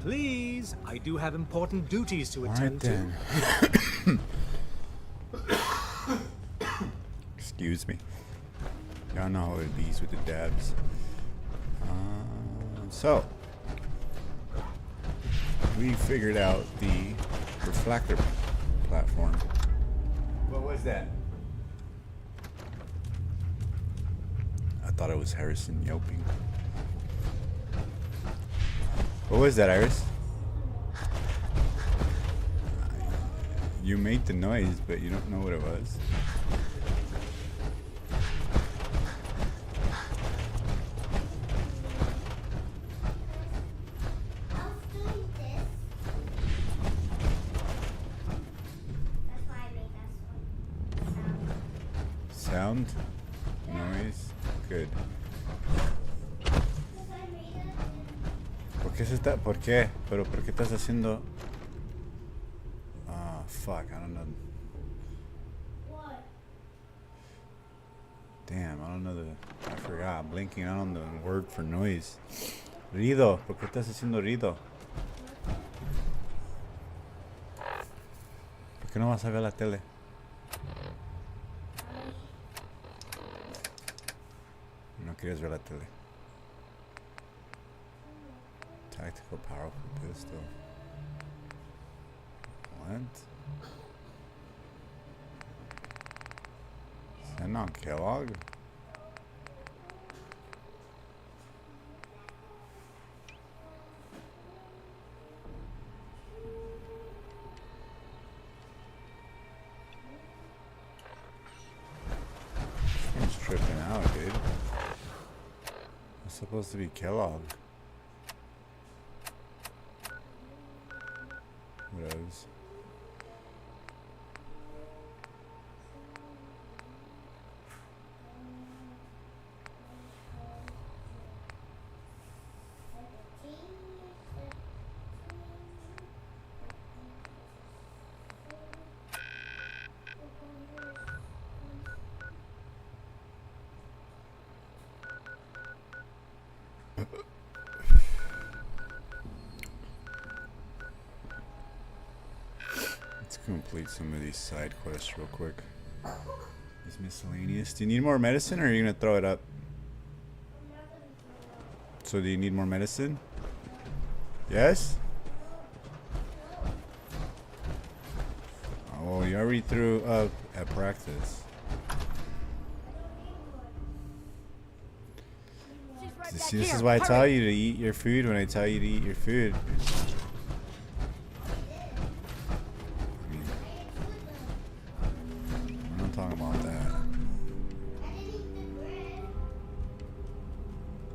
Please, I do have important duties to All right attend to. then. Excuse me. Y'all know how it be with the dabs. So, we figured out the reflector platform. What was that? I thought it was Harrison yelping. What was that, Iris? You made the noise, but you don't know what it was. Sound? Noise? Good. ¿Por qué se está? ¿Por qué? ¿Pero por qué estás haciendo? Ah, fuck, I don't know. What? Damn, I don't know I forgot. I'm blinking out on the word for noise. Ruido. ¿Por qué estás haciendo ruido? ¿Por qué no vas a ver la tele? No quieres ver la tele. Tactical powerful pistol. What? Is that not Kellogg? He's tripping out, dude. It's supposed to be Kellogg. Rose. Let's complete some of these side quests real quick. These miscellaneous. Do you need more medicine or are you gonna throw it up? So do you need more medicine? Yes? Oh, you already threw up at practice. See, this is why I tell you to eat your food when I tell you to eat your food. We're not talking about that.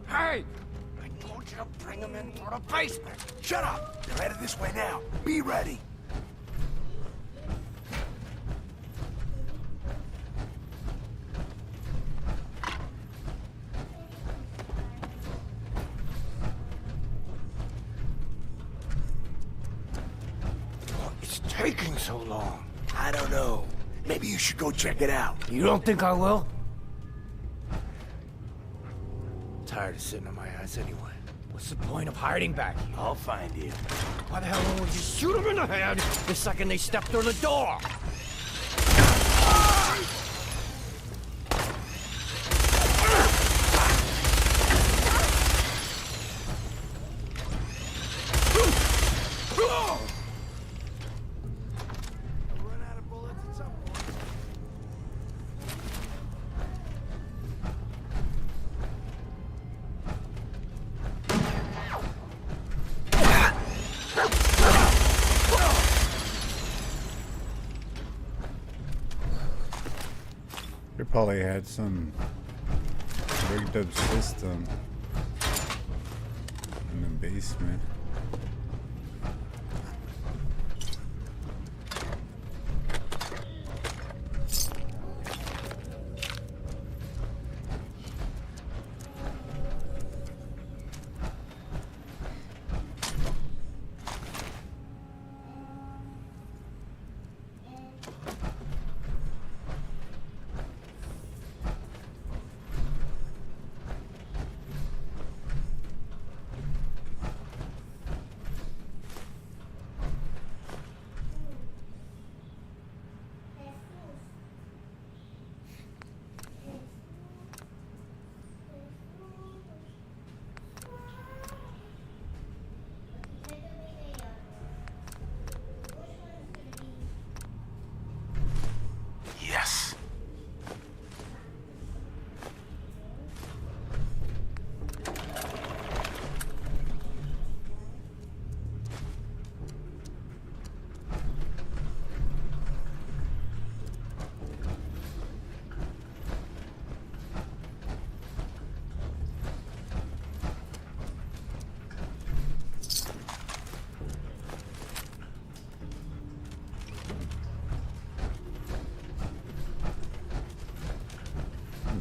Hey! I told you to bring them in for the basement. Shut up! They're headed this way now. Be ready. It's taking so long. I don't know. Maybe you should go check it out. You don't think I will? Tired of sitting on my ass anyway. What's the point of hiding back here? I'll find you. Why the hell don't we just shoot them in the head the second they step through the door? Run out of bullets at some point. They probably had some rigged up system in the basement.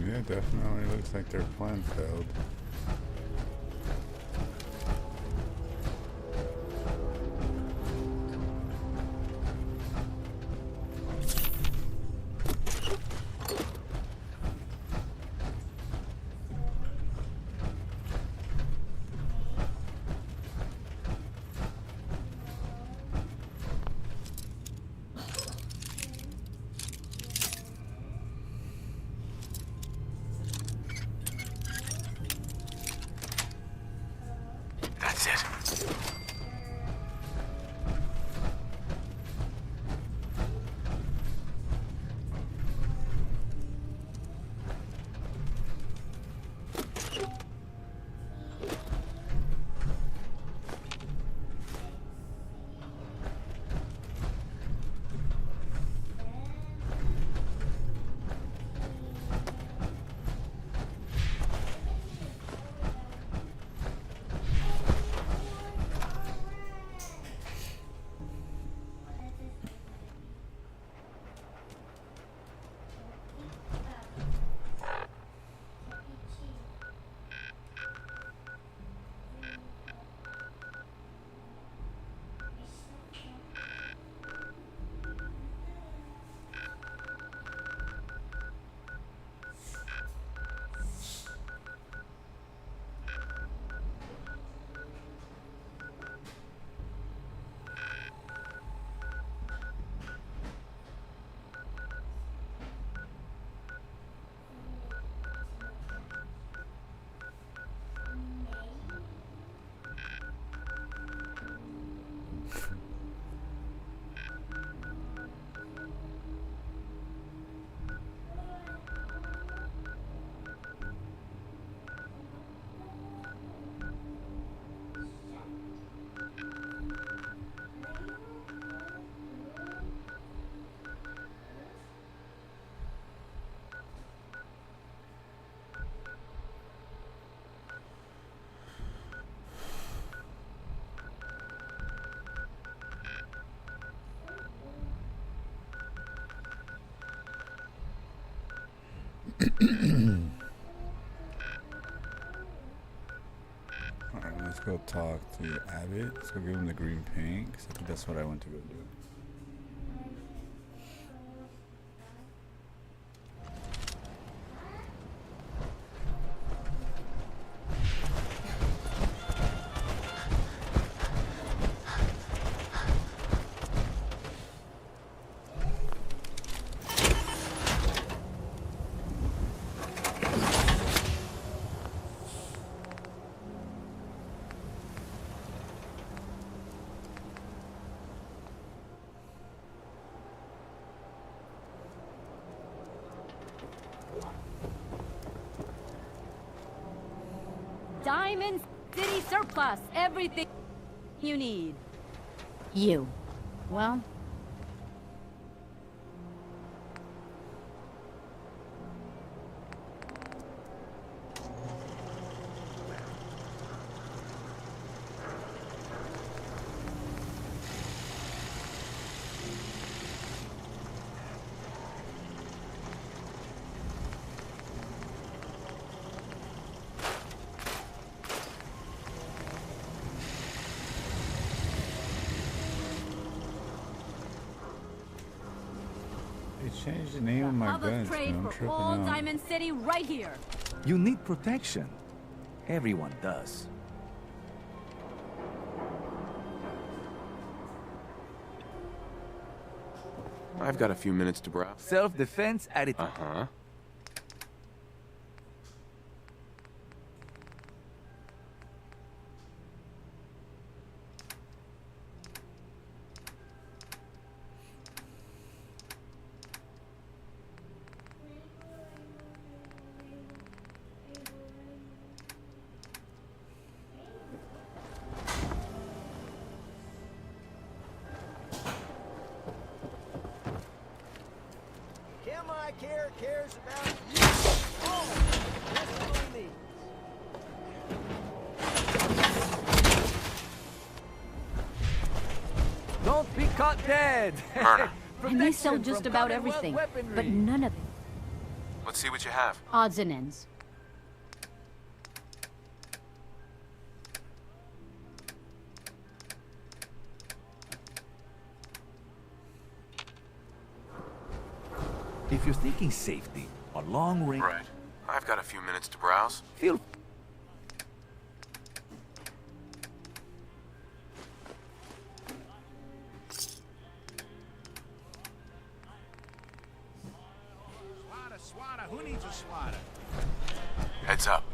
Yeah, definitely looks like their plan failed. That's it. Alright, let's go talk to Abbott. Let's go give him the green paint, 'cause I think that's what I went to go do. Diamond City surplus, everything you need. You. Well, They changed the name of my Public guns, trade man. I'm for tripping all out. Diamond City right here. You need protection. Everyone does. I've got a few minutes to browse. Self-defense attitude. Uh-huh. Kim I Care cares about you. Oh, that's all he needs. Don't Be caught dead. Murder. And they sell Protection just from about Commonwealth everything, weaponry. but none of it. Let's see what you have. Odds and ends. If you're thinking safety, a long range. Right. I've got a few minutes to browse. Feel Swatter, who needs a swatter? Heads up.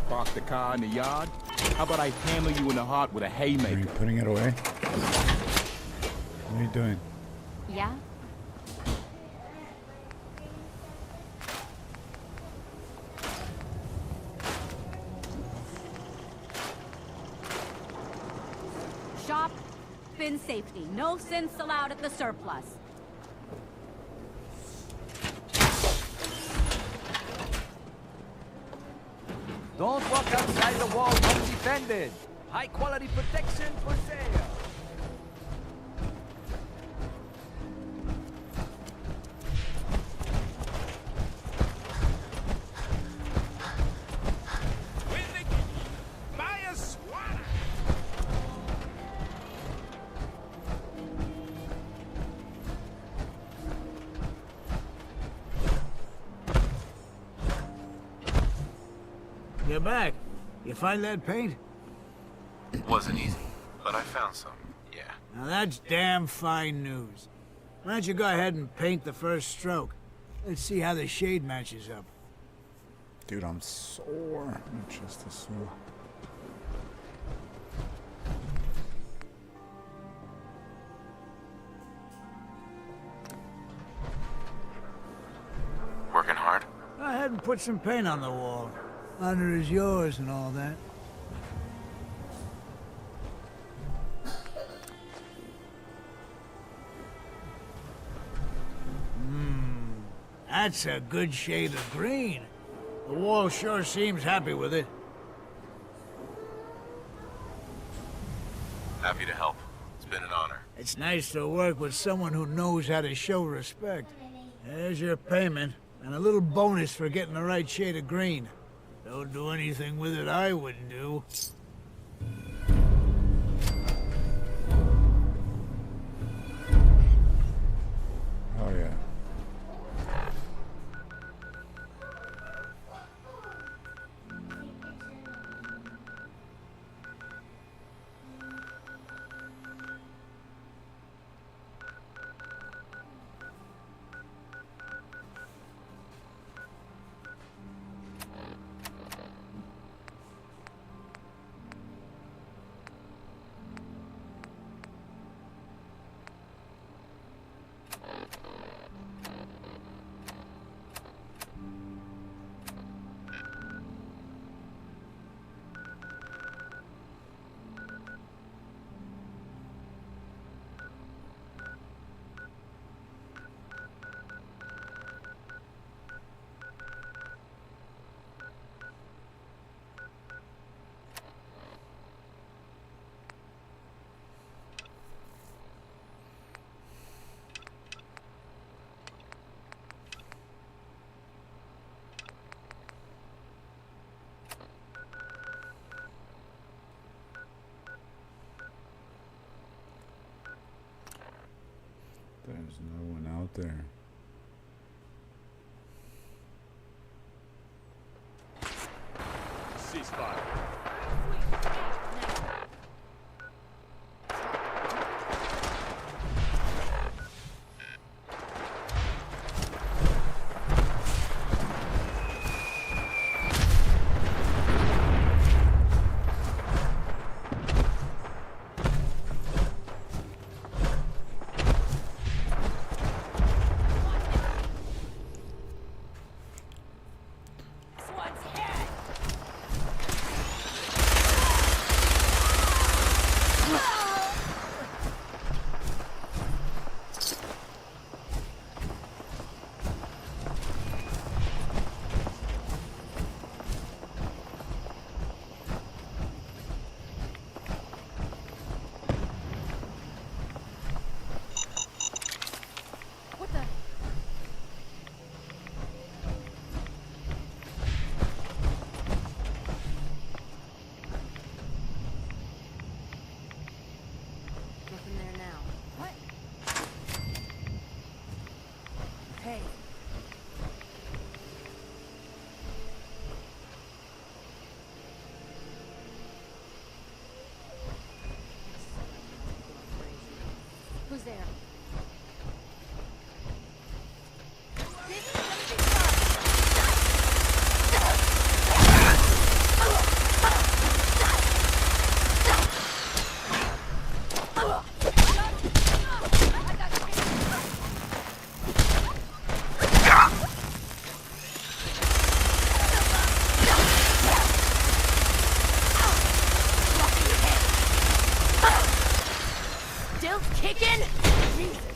Park the car in the yard? How about I hammer you in the heart with a Are you haymaker? putting it away? What are you doing? Yeah? Shop in safety. No synths allowed at the surplus. Don't walk outside the wall undefended. High quality protection for sale. Buy a swatter! You're back. You find that paint? Wasn't easy, but I found some. Yeah. Now that's damn fine news. Why don't you go ahead and paint the first stroke? Let's see how the shade matches up. Dude, I'm sore. My chest is sore. Working hard? Go ahead and put some paint on the wall. Honor is yours and all that. That's a good shade of green. The wall sure seems happy with it. Happy to help. It's been an honor. It's nice to work with someone who knows how to show respect. There's your payment, and a little bonus for getting the right shade of green. Don't do anything with it I wouldn't do. Oh yeah. There's no one out there. Ceasefire. there. Still kicking? Jesus.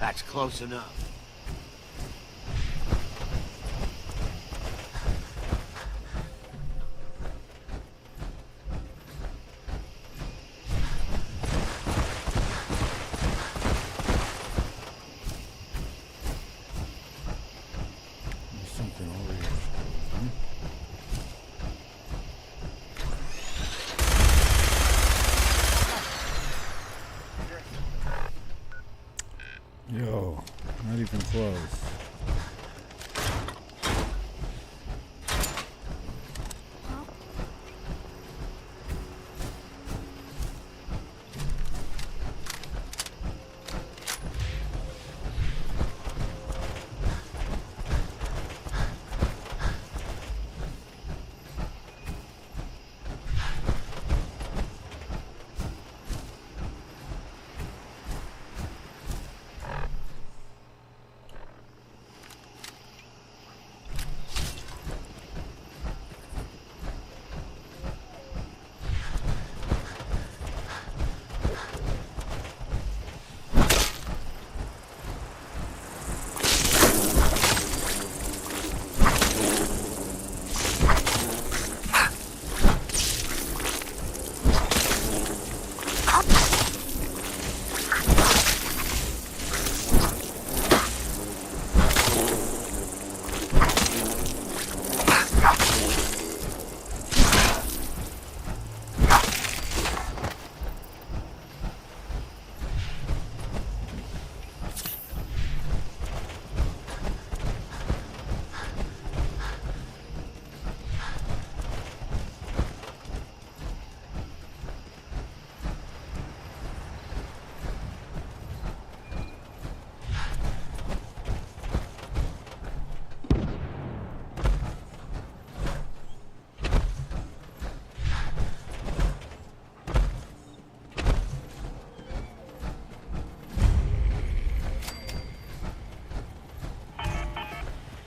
That's close enough. There's something over here. Yo, not even close.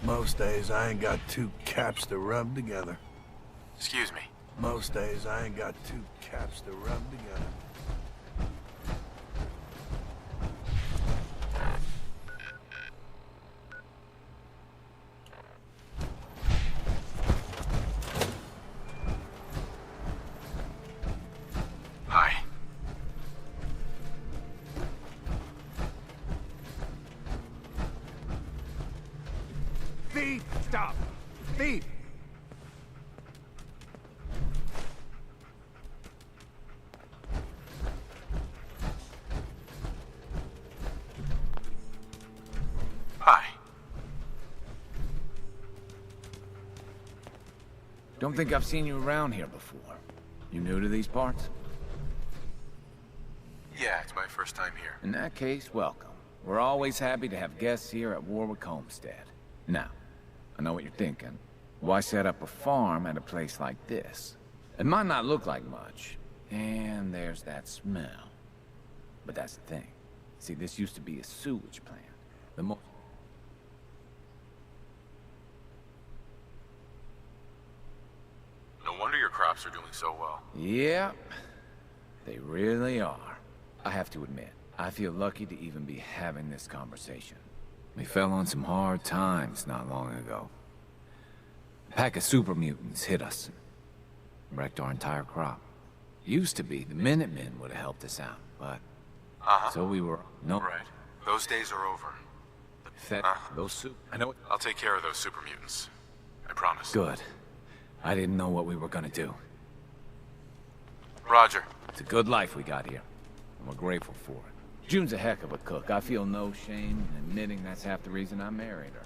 Most days I ain't got two caps to rub together. Excuse me. Most days I ain't got two caps to rub together. Hi. Thief! Stop! Thief! Hi. Don't think I've seen you around here before. You new to these parts? Yeah, it's my first time here. In that case, welcome. We're always happy to have guests here at Warwick Homestead. Now, I know what you're thinking. Why set up a farm at a place like this? It might not look like much, and there's that smell. But that's the thing. See, this used to be a sewage plant. The mo- No wonder your crops are doing so well. Yep, they really are. I have to admit, I feel lucky to even be having this conversation. We fell on some hard times not long ago. A pack of super mutants hit us and wrecked our entire crop. Used to be the Minutemen would have helped us out, but so we were no Right. Those days are over. fed those soup. I know. I'll take care of those super mutants. I promise. Good. I didn't know what we were gonna do. Roger. It's a good life we got here, and we're grateful for it. June's a heck of a cook. I feel no shame in admitting that's half the reason I married her.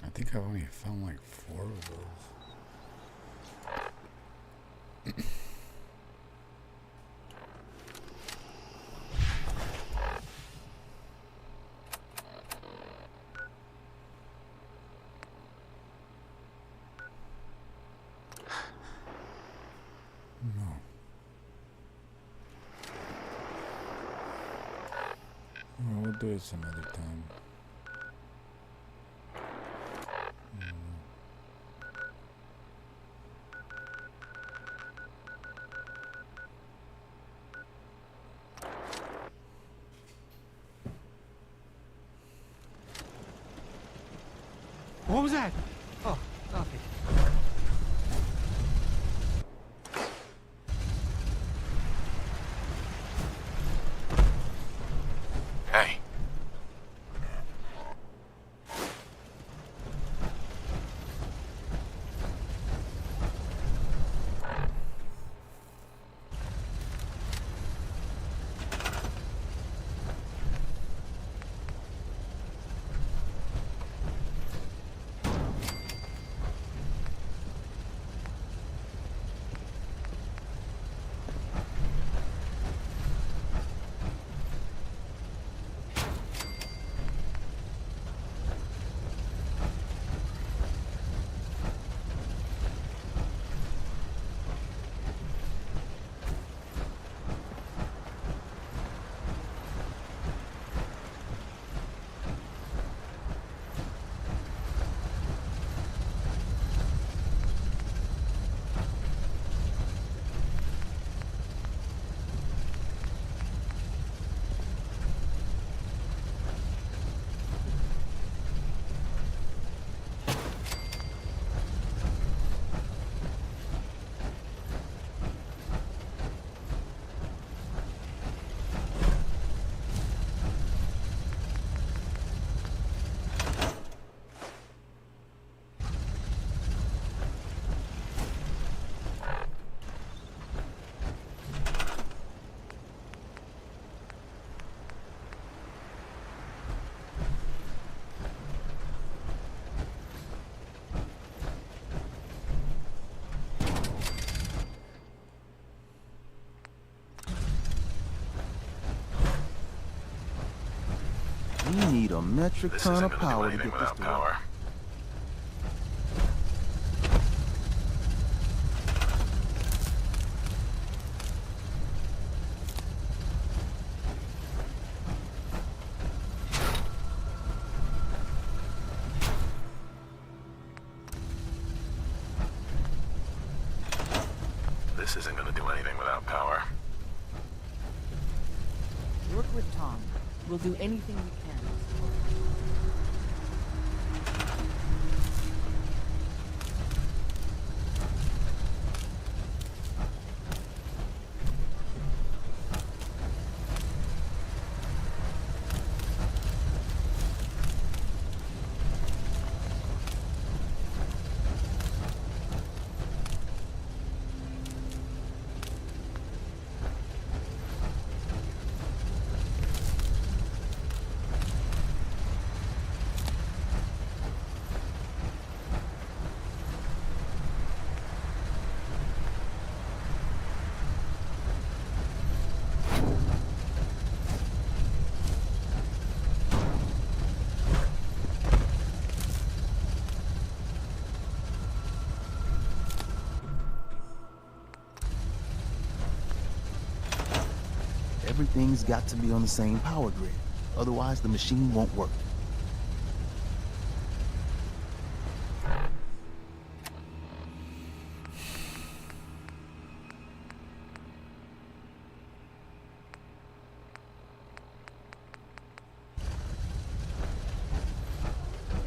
I think I've only found like 4 of those. No. Well, we'll do it some other time. What was that? Oh, nothing. Hey. We need a metric This ton isn't of gonna do power to anything get this without to power. work. This isn't gonna do anything without power. Work with Tom. We'll do anything we can. Everything's got to be on the same power grid. Otherwise, the machine won't work.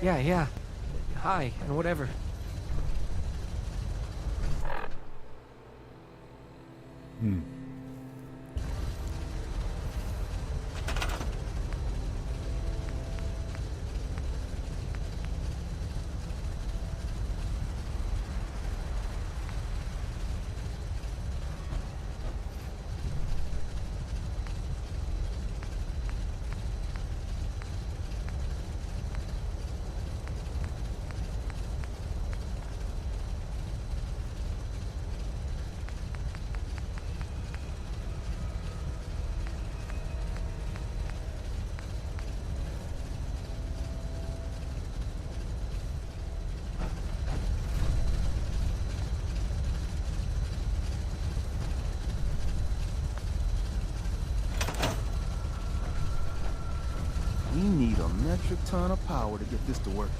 Yeah. Hi, and whatever. We need a metric ton of power to get this to work.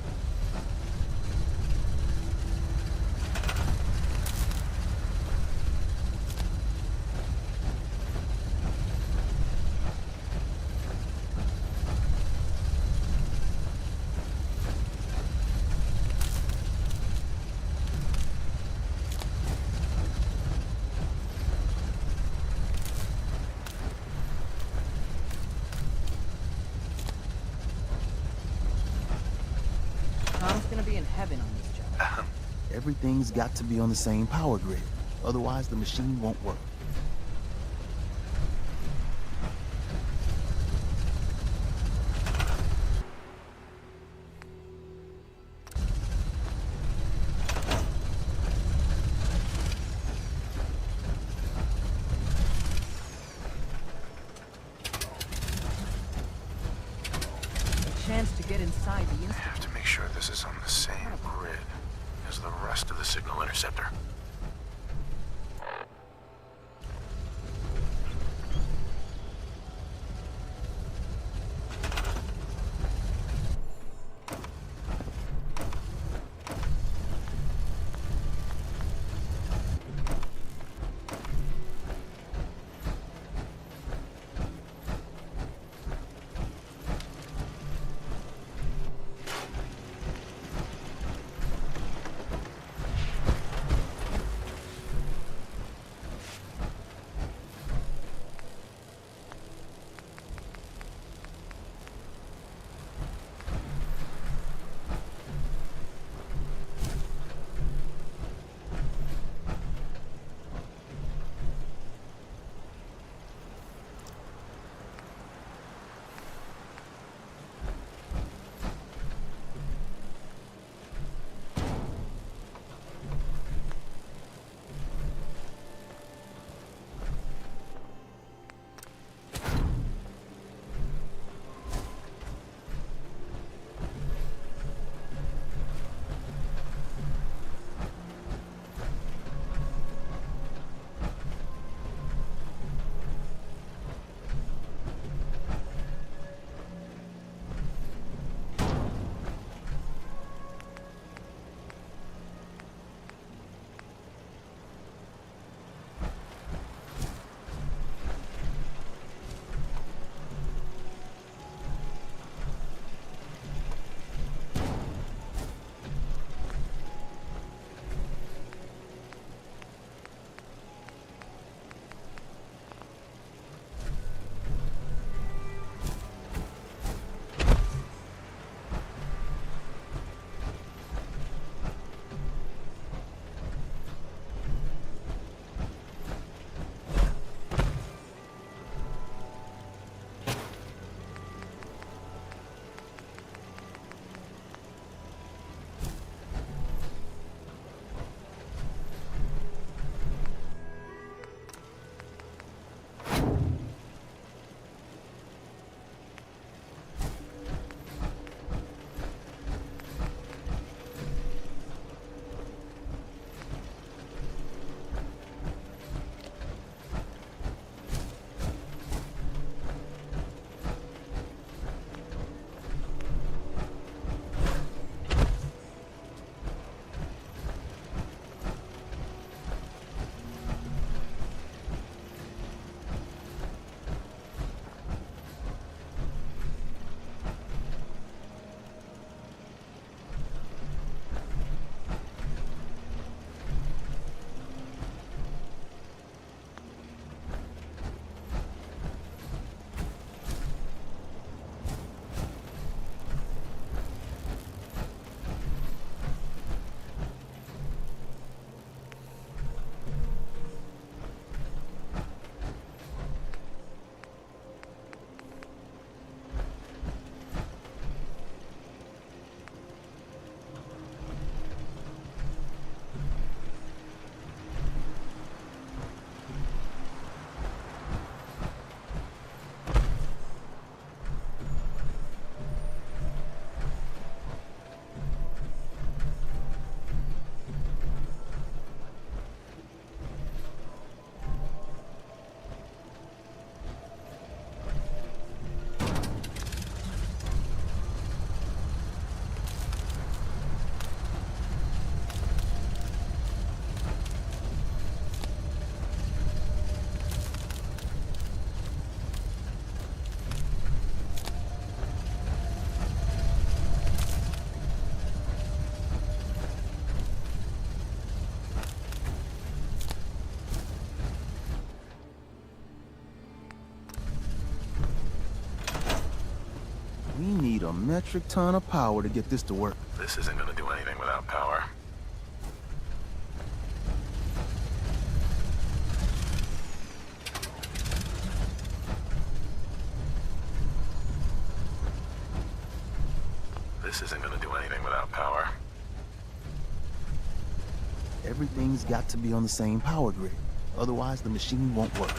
Tom's gonna be in heaven on this job. Everything's got to be on the same power grid. Otherwise, the machine won't work. A chance to get inside the I have to make sure this is on the same grid as the rest of the signal interceptor. metric ton of power to get this to work. This isn't gonna do anything without power. This isn't gonna do anything without power. Everything's got to be on the same power grid. Otherwise, the machine won't work.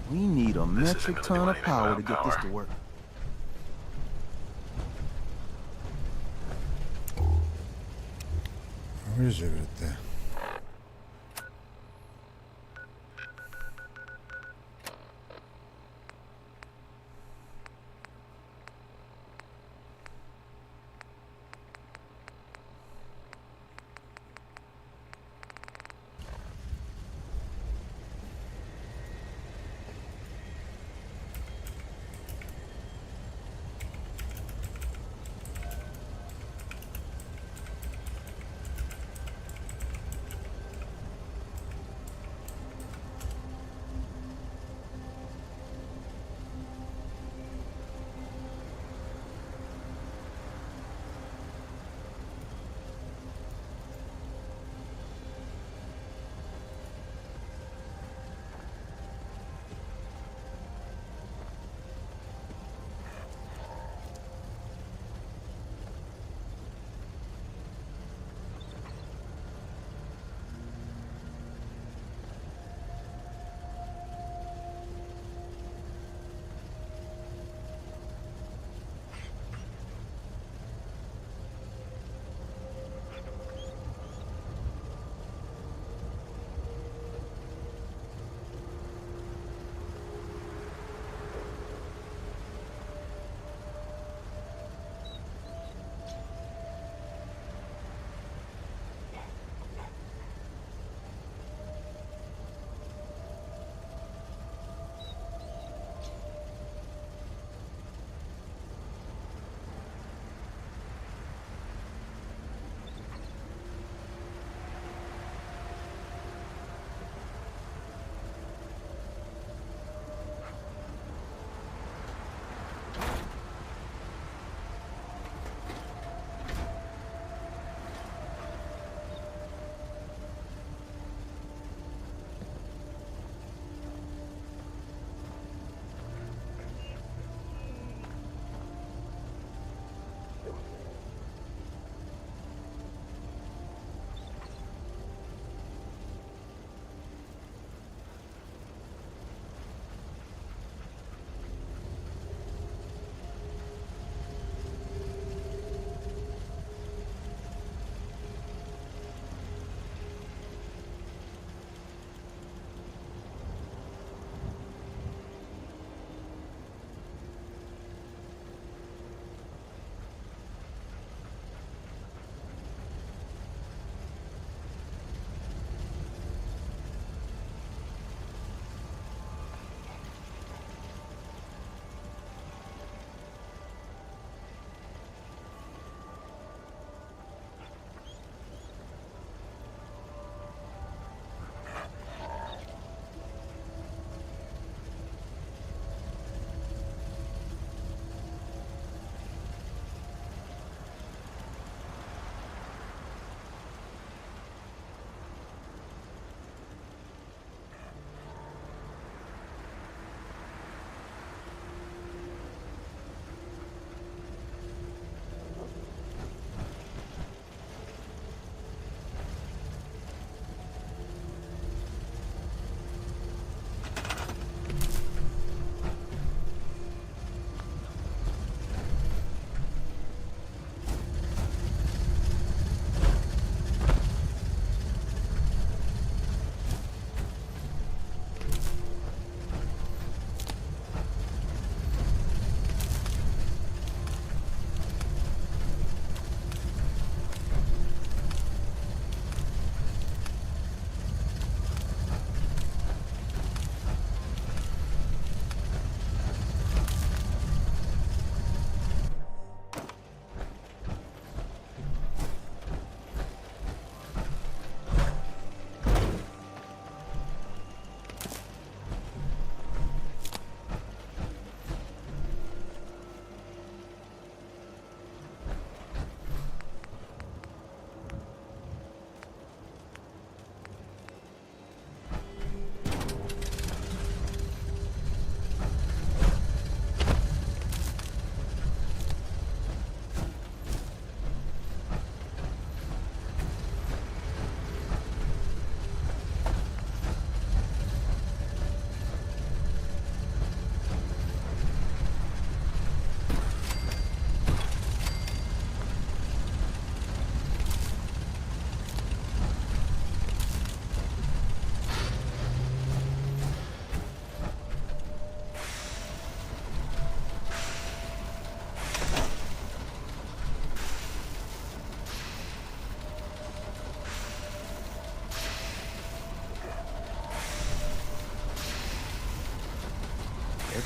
We need a metric ton of power to get this to work. Where's it at there?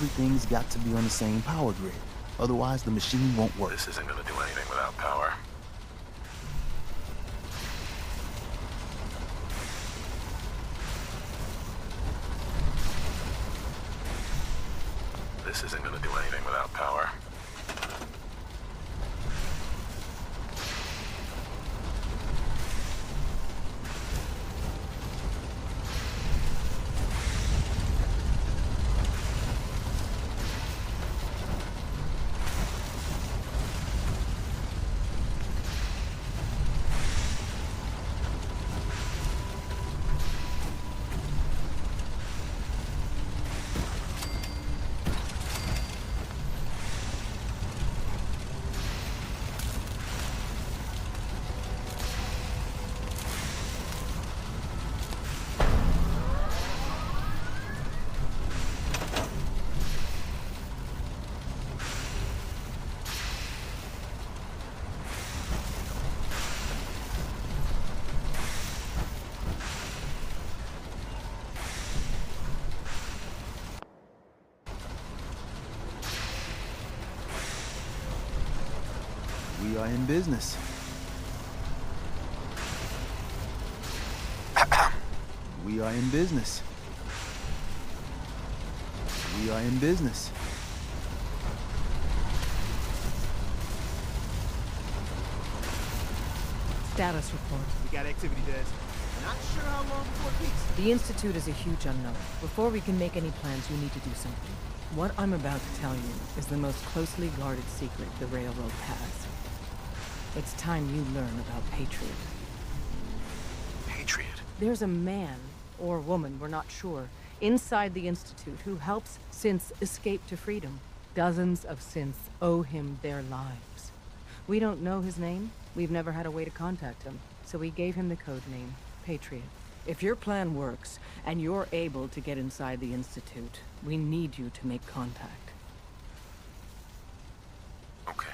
Everything's got to be on the same power grid. Otherwise, the machine won't work. This isn't gonna do anything without power. This isn't gonna do anything without power. We are in business. We are in business. We are in business. Status report. We got activity, Des. Not sure how long before peace. The Institute is a huge unknown. Before we can make any plans, you need to do something. What I'm about to tell you is the most closely guarded secret the Railroad has. It's time you learn about Patriot. Patriot? There's a man, or woman, we're not sure, inside the Institute who helps synths escape to freedom. Dozens of synths owe him their lives. We don't know his name. We've never had a way to contact him, so we gave him the code name, Patriot. If your plan works, and you're able to get inside the Institute, we need you to make contact. Okay.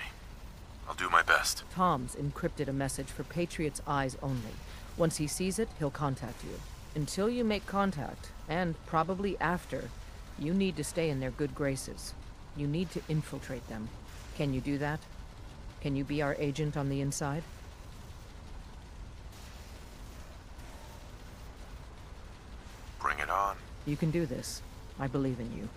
I'll do my best. Tom's encrypted a message for Patriot's eyes only. Once he sees it, he'll contact you. Until you make contact, and probably after, you need to stay in their good graces. You need to infiltrate them. Can you do that? Can you be our agent on the inside? Bring it on. You can do this. I believe in you.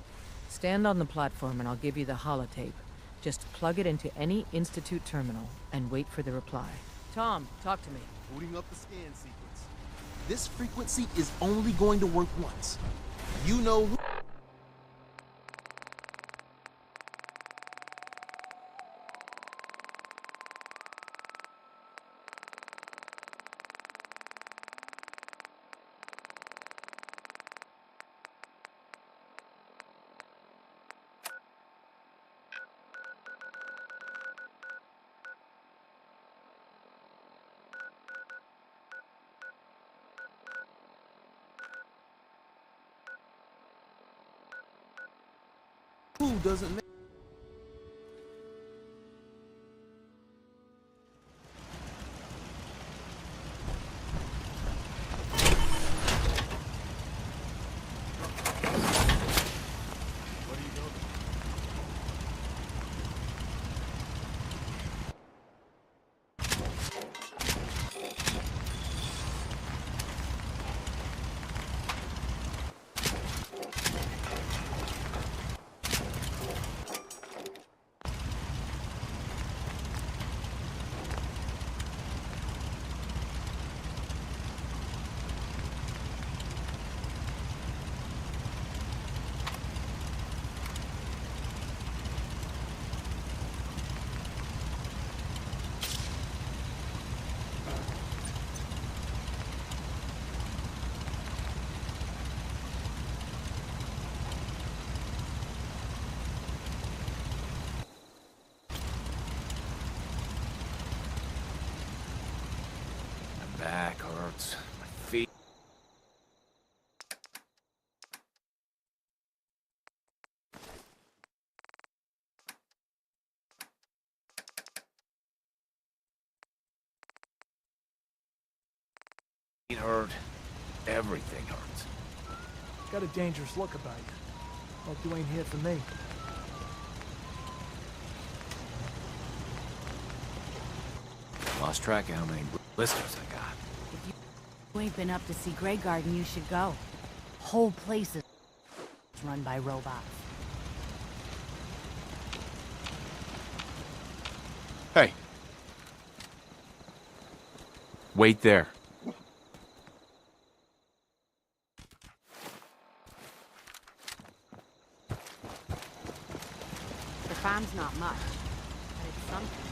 Stand on the platform and I'll give you the holotape. Just plug it into any Institute terminal and wait for the reply. Tom, talk to me. Booting up the scan sequence. This frequency is only going to work once. You know who... Who doesn't make... Back hurts. My feet. Hurt. Everything hurts. Got a dangerous look about you. Hope you ain't here for me. Lost track of how many blisters I got. If you ain't been up to see Grey Garden, you should go. Whole place is run by robots. Hey. Wait there. The farm's not much, but it's something.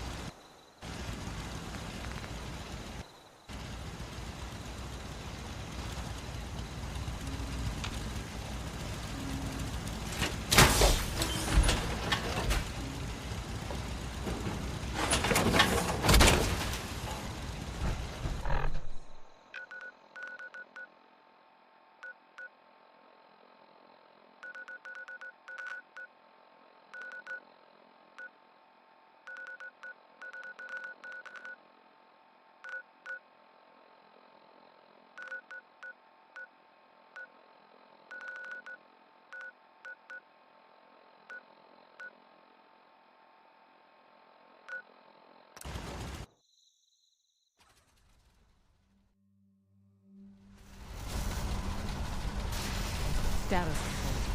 Status.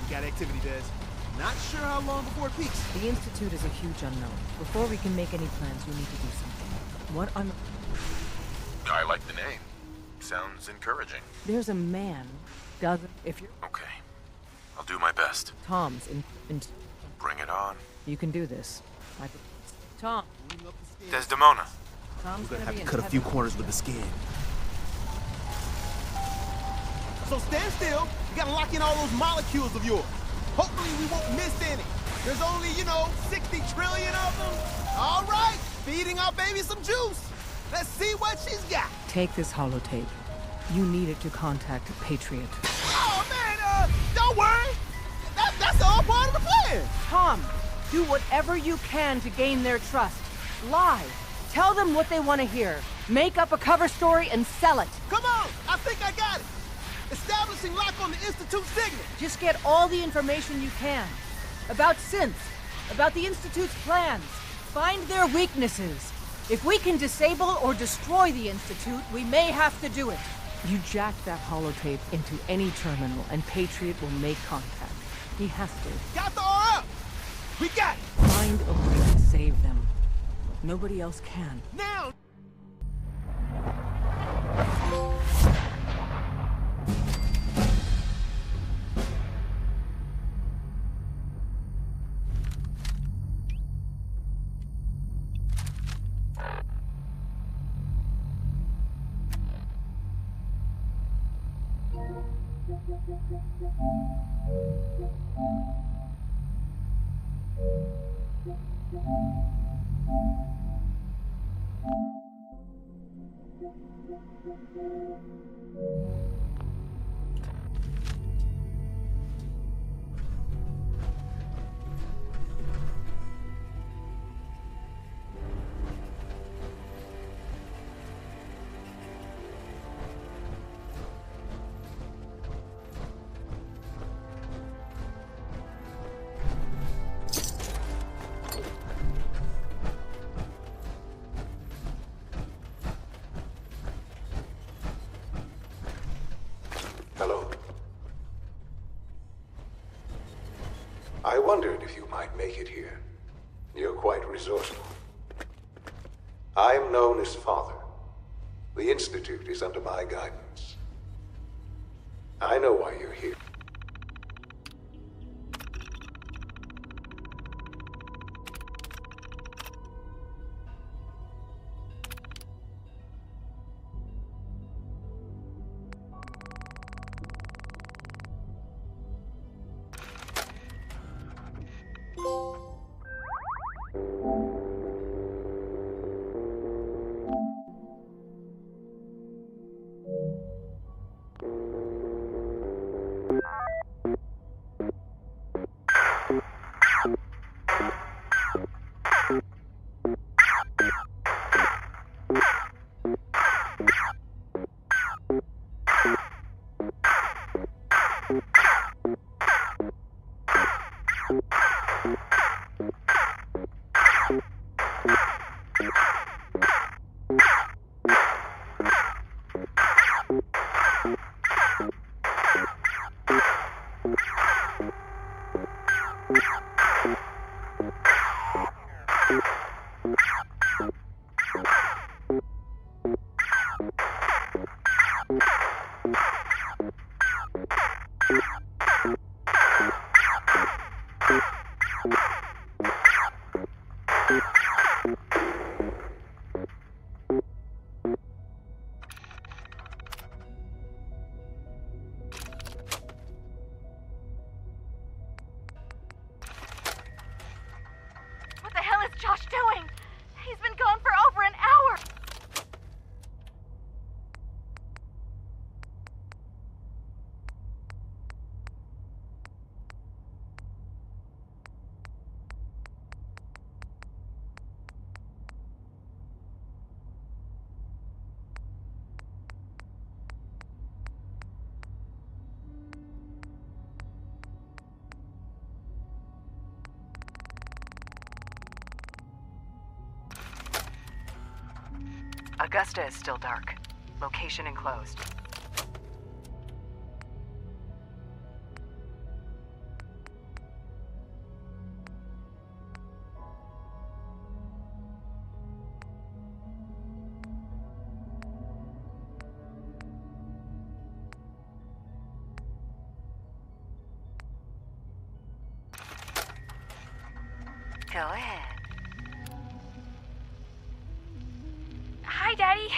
We got activity, Des. Not sure how long before it peaks. The Institute is a huge unknown. Before we can make any plans, we need to do something. What on... I like the name. Sounds encouraging. There's a man, doesn't... If you're... Okay. I'll do my best. Tom's in... Bring it on. You can do this. Tom. Desdemona. Tom's We're gonna have be to in cut a few heaven. corners with the skin. So stand still. You gotta lock in all those molecules of yours. Hopefully we won't miss any. There's only, 60 trillion of them. All right, feeding our baby some juice. Let's see what she's got. Take this holotape. You need it to contact Patriot. Oh, man, don't worry. That's all part of the plan. Tom, do whatever you can to gain their trust. Lie. Tell them what they want to hear. Make up a cover story and sell it. Come on, I think I got it. Establishing lock on the Institute signal. Just get all the information you can. About synths, about the Institute's plans. Find their weaknesses. If we can disable or destroy the Institute, we may have to do it. You jack that holotape into any terminal and Patriot will make contact. He has to. Got the R up. We got it. Find a way to save them. Nobody else can. Now. Hello. I wondered if you might make it here. You're quite resourceful. I'm known as Father. The Institute is under my guidance. I know why you're here. Augusta is still dark. Location enclosed. Go ahead. Hi, Daddy.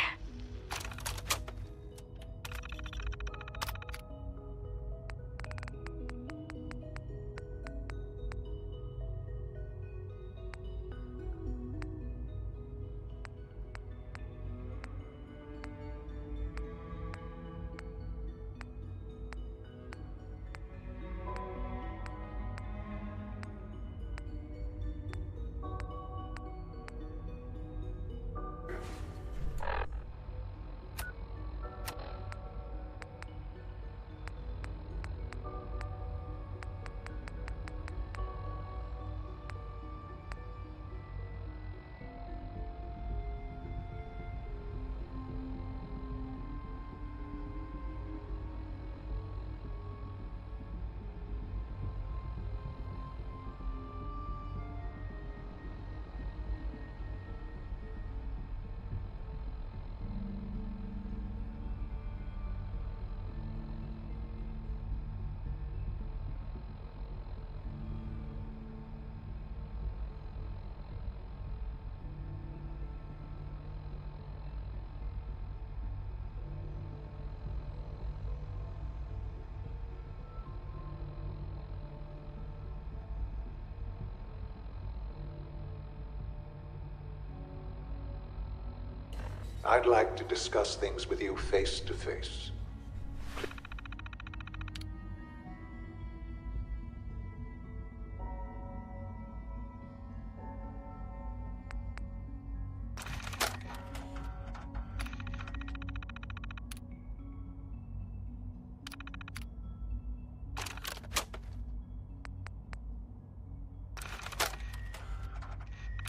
I'd like to discuss things with you face to face.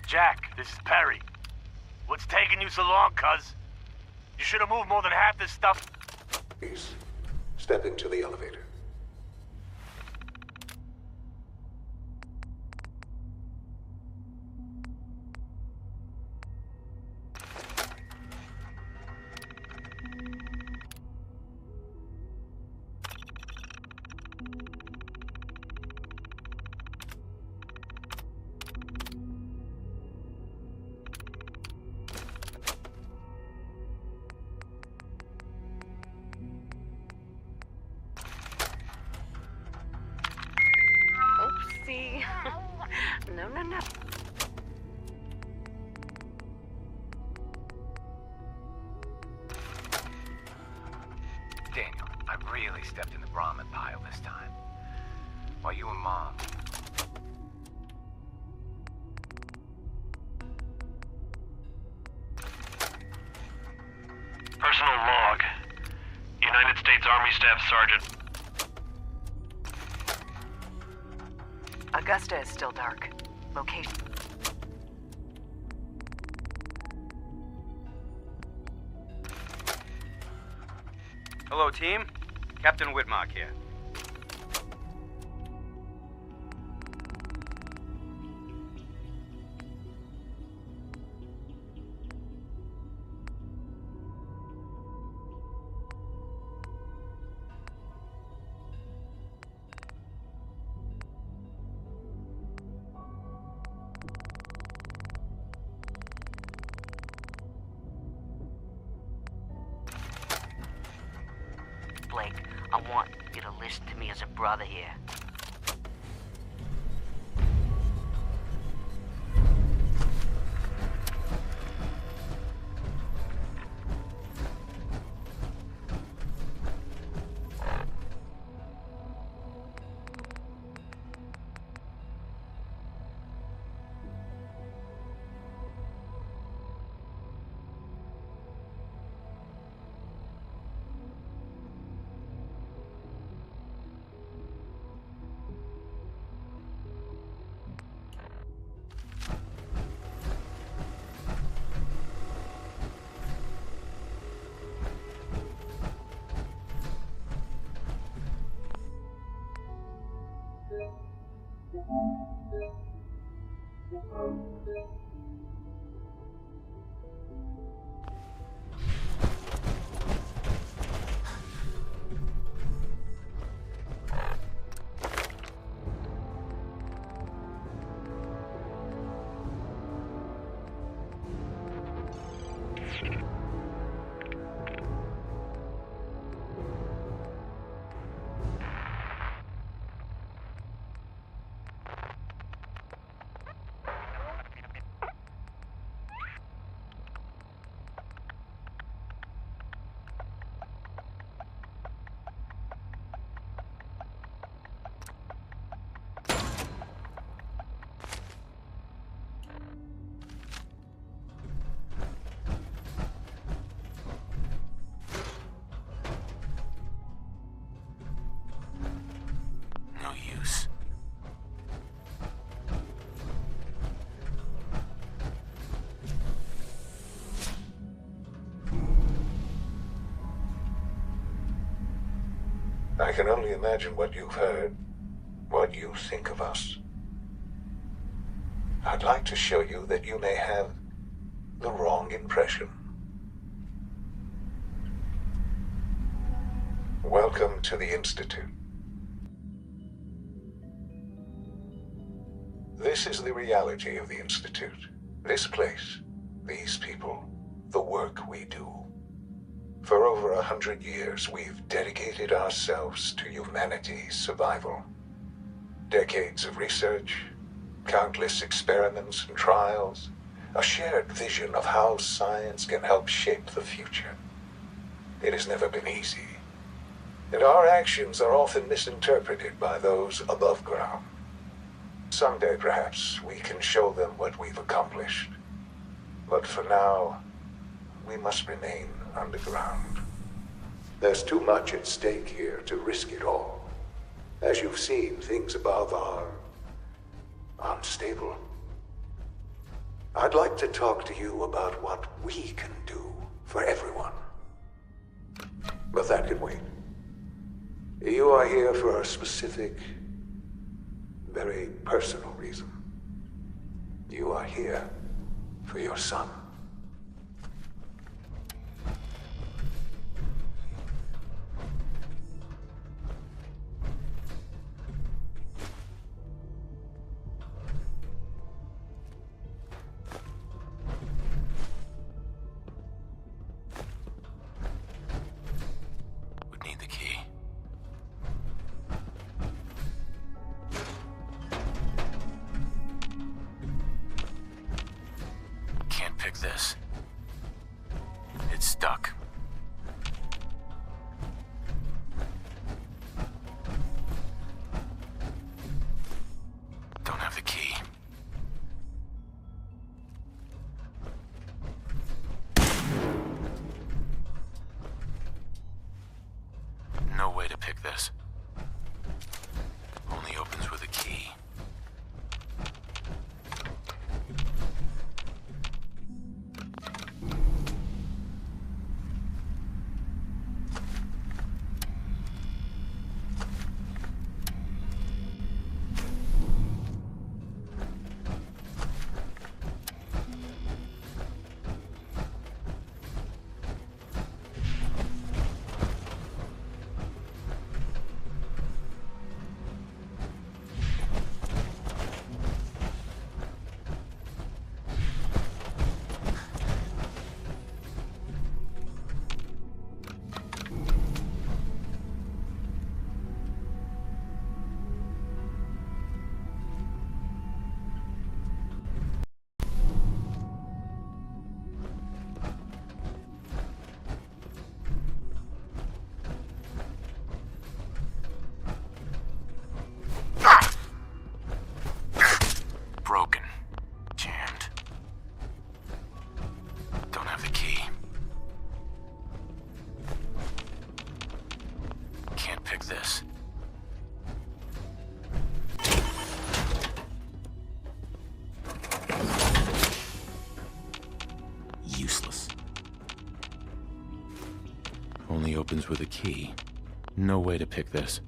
Jack, this is Perry. What's taking you so long, cuz? You should have moved more than half this stuff. Please, step into the elevator. Oopsie. No, no, no. Daniel, I really stepped in the Brahmin pile this time. While you and Mom... Personal log. United States Army Staff Sergeant. Augusta is still dark. Location. Hello, team. Captain Whitmark here. Blake, I want you to listen to me as a brother here. No use. I can only imagine what you've heard, what you think of us. I'd like to show you that you may have the wrong impression. Welcome to the Institute. This is the reality of the Institute. This place, these people, the work we do. For over 100 years, we've dedicated ourselves to humanity's survival. Decades of research, countless experiments and trials, a shared vision of how science can help shape the future. It has never been easy, and our actions are often misinterpreted by those above ground. Someday, perhaps, we can show them what we've accomplished. But for now, we must remain underground. There's too much at stake here to risk it all. As you've seen, things above are unstable. I'd like to talk to you about what we can do for everyone. But that can wait. You are here for a specific, very personal reason. You are here for your son. Would need the key. Can't pick this. It's stuck. Don't have the key. No way to pick this. Only opens with a key. Broken. Jammed. Don't have the key. Can't pick this. Useless. Only opens with a key. No way to pick this.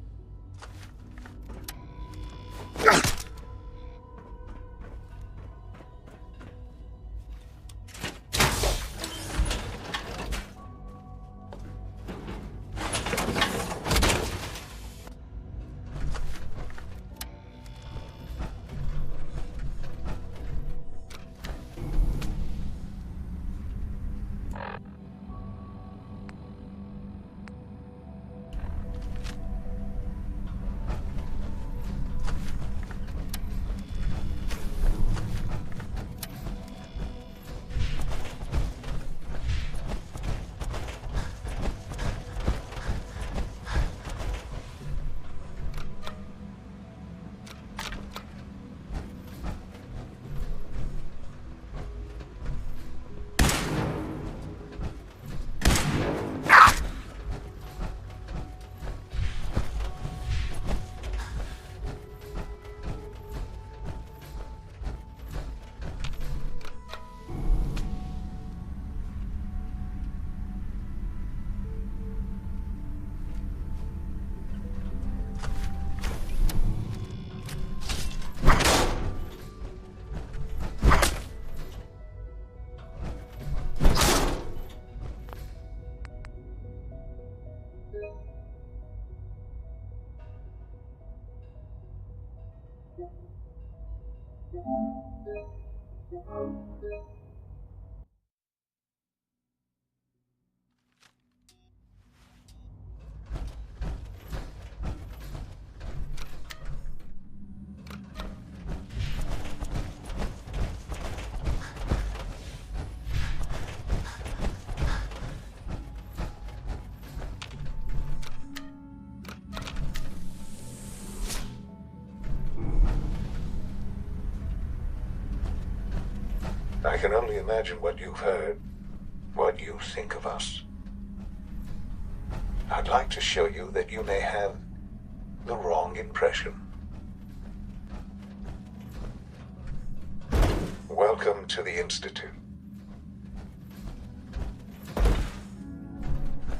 I can only imagine what you've heard, what you think of us. I'd like to show you that you may have the wrong impression. Welcome to the Institute.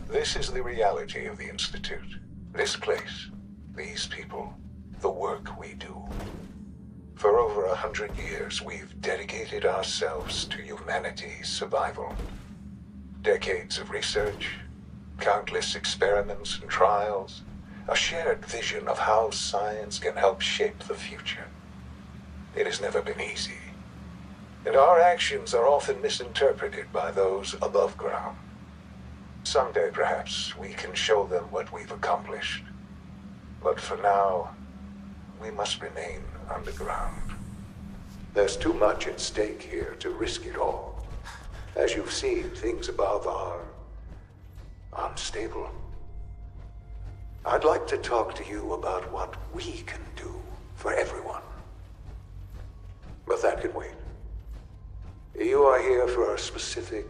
This is the reality of the Institute. This place, these people, the work we do. For over 100 years, we've dedicated ourselves to humanity's survival. Decades of research, countless experiments and trials, a shared vision of how science can help shape the future. It has never been easy, and our actions are often misinterpreted by those above ground. Someday, perhaps, we can show them what we've accomplished. But for now, we must remain underground. There's too much at stake here to risk it all. As you've seen, things above are unstable. I'd like to talk to you about what we can do for everyone. But that can wait. You are here for a specific,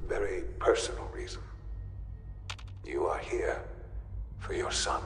very personal reason. You are here for your son.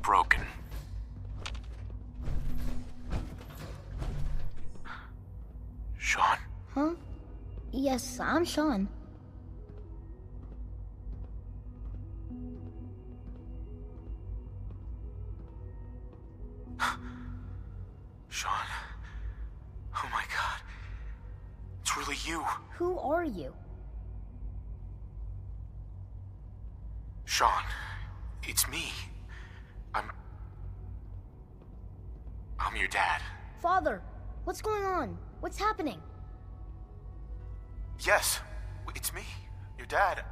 Broken. Sean? Huh? Yes, I'm Sean. Sean? Oh my god. It's really you. Who are you? Sean, it's me. I'm your dad. Father, what's going on? What's happening? Yes, it's me, your dad.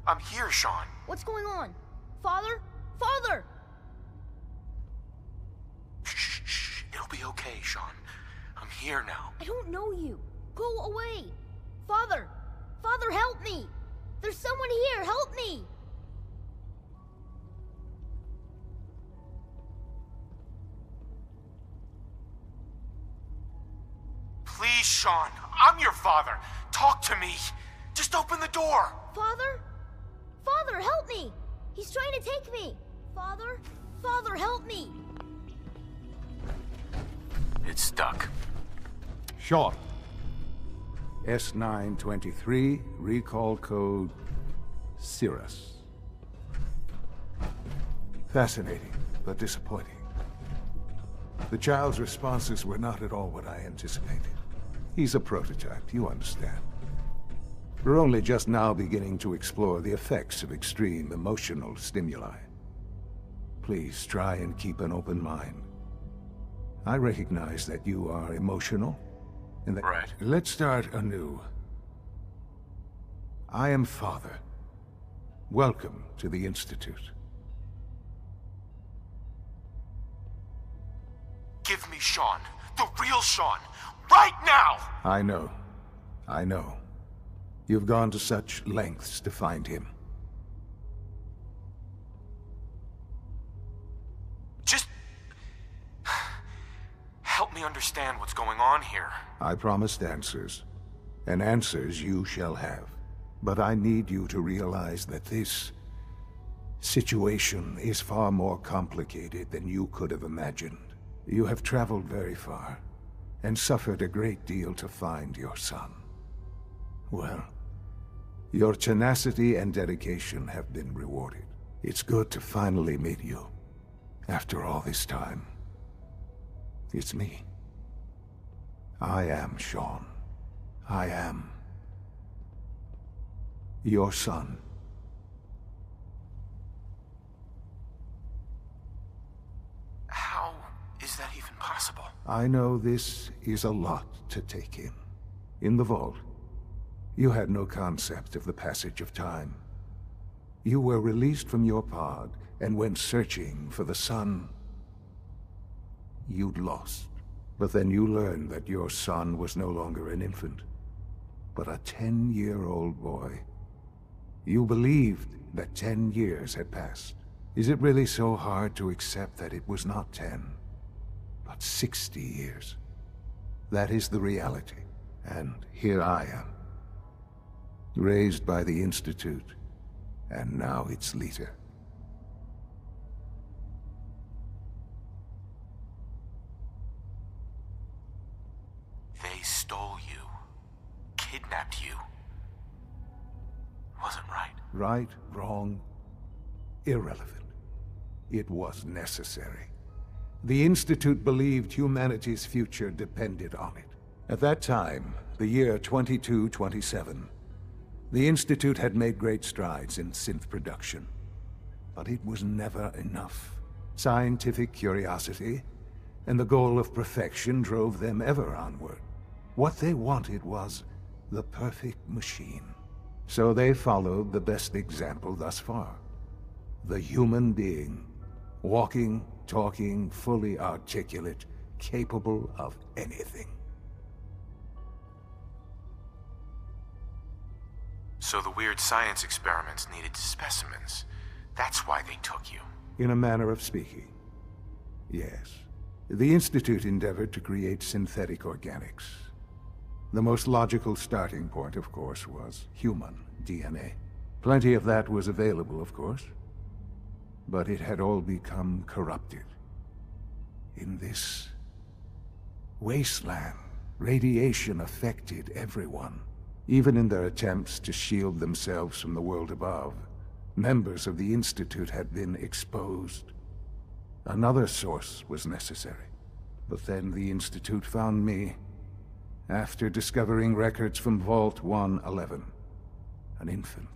I'm here, Sean. What's going on? Father? Father! Shh. It'll be okay, Sean. I'm here now. I don't know you. Go away. Father! Father, help me! There's someone here. Help me! Please, Sean. I'm your father. Talk to me. Just open the door. Father? Father, help me! He's trying to take me! Father? Father, help me! It's stuck. Sean. S923, recall code Cirrus. Fascinating, but disappointing. The child's responses were not at all what I anticipated. He's a prototype, you understand. We're only just now beginning to explore the effects of extreme emotional stimuli. Please try and keep an open mind. I recognize that you are emotional, and that... Right. Let's start anew. I am Father. Welcome to the Institute. give me Sean. The real Sean. Right now! I know. I know. You've gone to such lengths to find him. Just... help me understand what's going on here. I promised answers, and answers you shall have. But I need you to realize that this situation is far more complicated than you could have imagined. You have traveled very far, and suffered a great deal to find your son. Well, your tenacity and dedication have been rewarded. It's good to finally meet you. After all this time, it's me. I am Sean. I am your son. How is that even possible? I know this is a lot to take in. In the vault, you had no concept of the passage of time. You were released from your pod and went searching for the son you'd lost. But then you learned that your son was no longer an infant, but a 10-year-old boy. You believed that 10 years had passed. Is it really so hard to accept that it was not 10, but 60 years? That is the reality, and here I am. Raised by the Institute, and now its leader. They stole you. Kidnapped you. Wasn't right. Right, wrong, irrelevant. It was necessary. The Institute believed humanity's future depended on it. At that time, the year 2227, the Institute had made great strides in synth production. But it was never enough. Scientific curiosity and the goal of perfection drove them ever onward. What they wanted was the perfect machine. So they followed the best example thus far. The human being. Walking, talking, fully articulate, capable of anything. So the weird science experiments needed specimens. That's why they took you. In a manner of speaking. Yes. The Institute endeavored to create synthetic organics. The most logical starting point, of course, was human DNA. Plenty of that was available, of course. But it had all become corrupted. In this wasteland, radiation affected everyone. Even in their attempts to shield themselves from the world above, members of the Institute had been exposed. Another source was necessary. But then the Institute found me, after discovering records from Vault 111. An infant,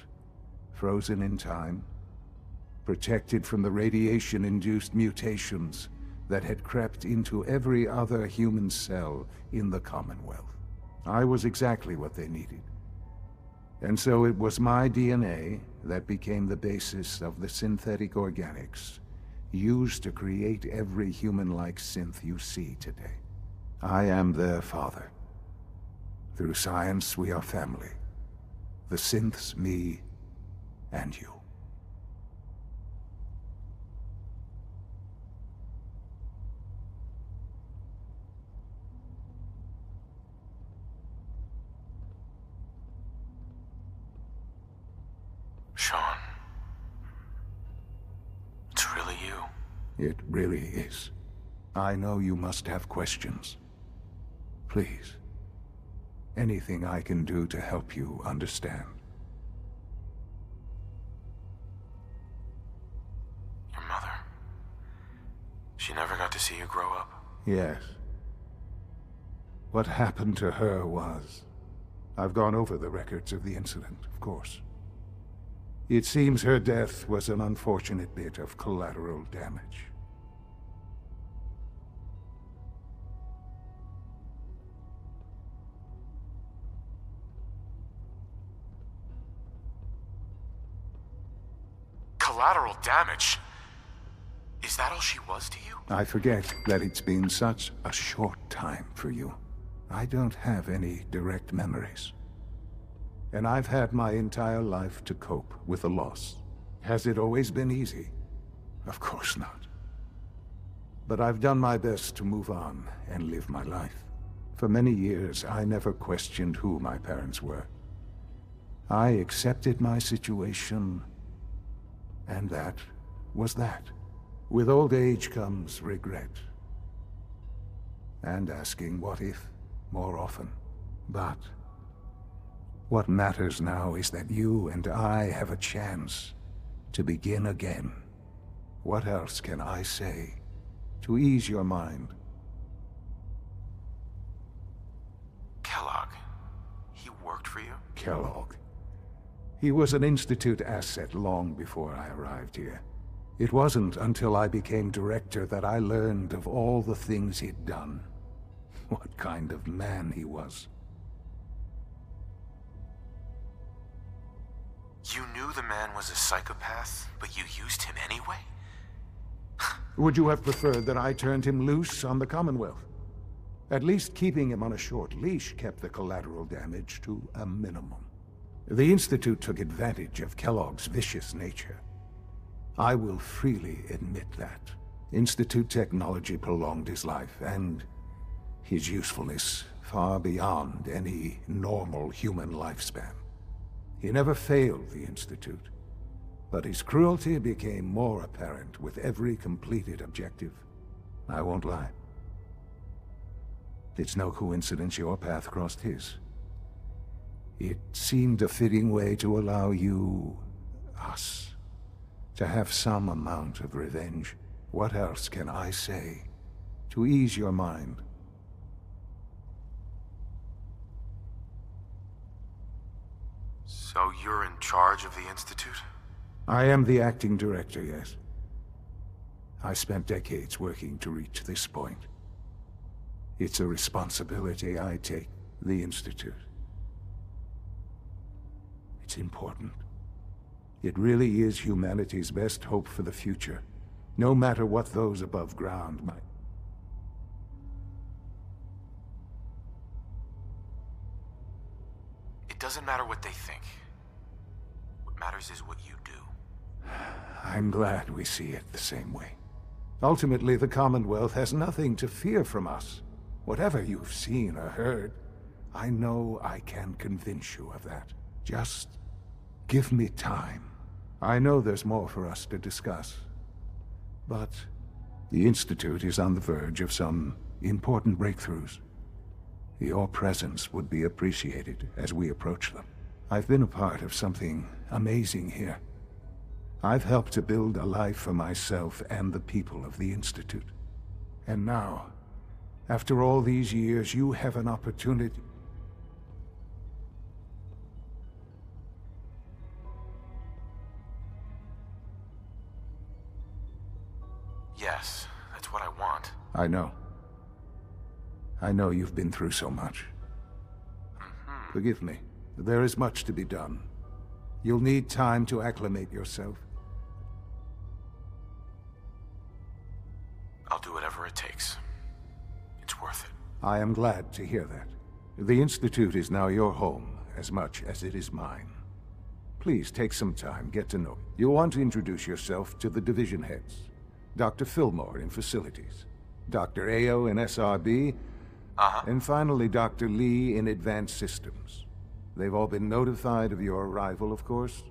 frozen in time, protected from the radiation-induced mutations that had crept into every other human cell in the Commonwealth. I was exactly what they needed. And so it was my DNA that became the basis of the synthetic organics used to create every human-like synth you see today. I am their father. Through science, we are family. The synths, me, and you. Sean. It's really you. It really is. I know you must have questions. Please. Anything I can do to help you understand. Your mother. She never got to see you grow up. Yes. What happened to her was... I've gone over the records of the incident, of course. It seems her death was an unfortunate bit of collateral damage. Collateral damage? Is that all she was to you? I forget that it's been such a short time for you. I don't have any direct memories. And I've had my entire life to cope with the loss. Has it always been easy? Of course not. But I've done my best to move on and live my life. For many years, I never questioned who my parents were. I accepted my situation, and that was that. With old age comes regret. And asking what if more often. But what matters now is that you and I have a chance to begin again. What else can I say to ease your mind? Kellogg. He worked for you? Kellogg. He was an Institute asset long before I arrived here. It wasn't until I became director that I learned of all the things he'd done. What kind of man he was. You knew the man was a psychopath, but you used him anyway? Would you have preferred that I turned him loose on the Commonwealth? At least keeping him on a short leash kept the collateral damage to a minimum. The Institute took advantage of Kellogg's vicious nature. I will freely admit that. Institute technology prolonged his life, and his usefulness far beyond any normal human lifespan. He never failed the Institute, but his cruelty became more apparent with every completed objective. I won't lie. It's no coincidence your path crossed his. It seemed a fitting way to allow you, us, to have some amount of revenge. What else can I say to ease your mind? So you're in charge of the Institute? I am the acting director, yes. I spent decades working to reach this point. It's a responsibility I take, the Institute. It's important. It really is humanity's best hope for the future, no matter what those above ground might. It doesn't matter what they think. What matters is what you do. I'm glad we see it the same way. Ultimately, the Commonwealth has nothing to fear from us. Whatever you've seen or heard, I know I can convince you of that. Just give me time. I know there's more for us to discuss. But the Institute is on the verge of some important breakthroughs. Your presence would be appreciated as we approach them. I've been a part of something amazing here. I've helped to build a life for myself and the people of the Institute. And now, after all these years, you have an opportunity. Yes, that's what I want. I know. I know you've been through so much. Forgive me. There is much to be done. You'll need time to acclimate yourself. I'll do whatever it takes. It's worth it. I am glad to hear that. The Institute is now your home, as much as it is mine. Please take some time, get to know. You'll want to introduce yourself to the division heads. Dr. Fillmore in Facilities, Dr. Ayo in SRB, and finally Dr. Lee in Advanced Systems. They've all been notified of your arrival, of course?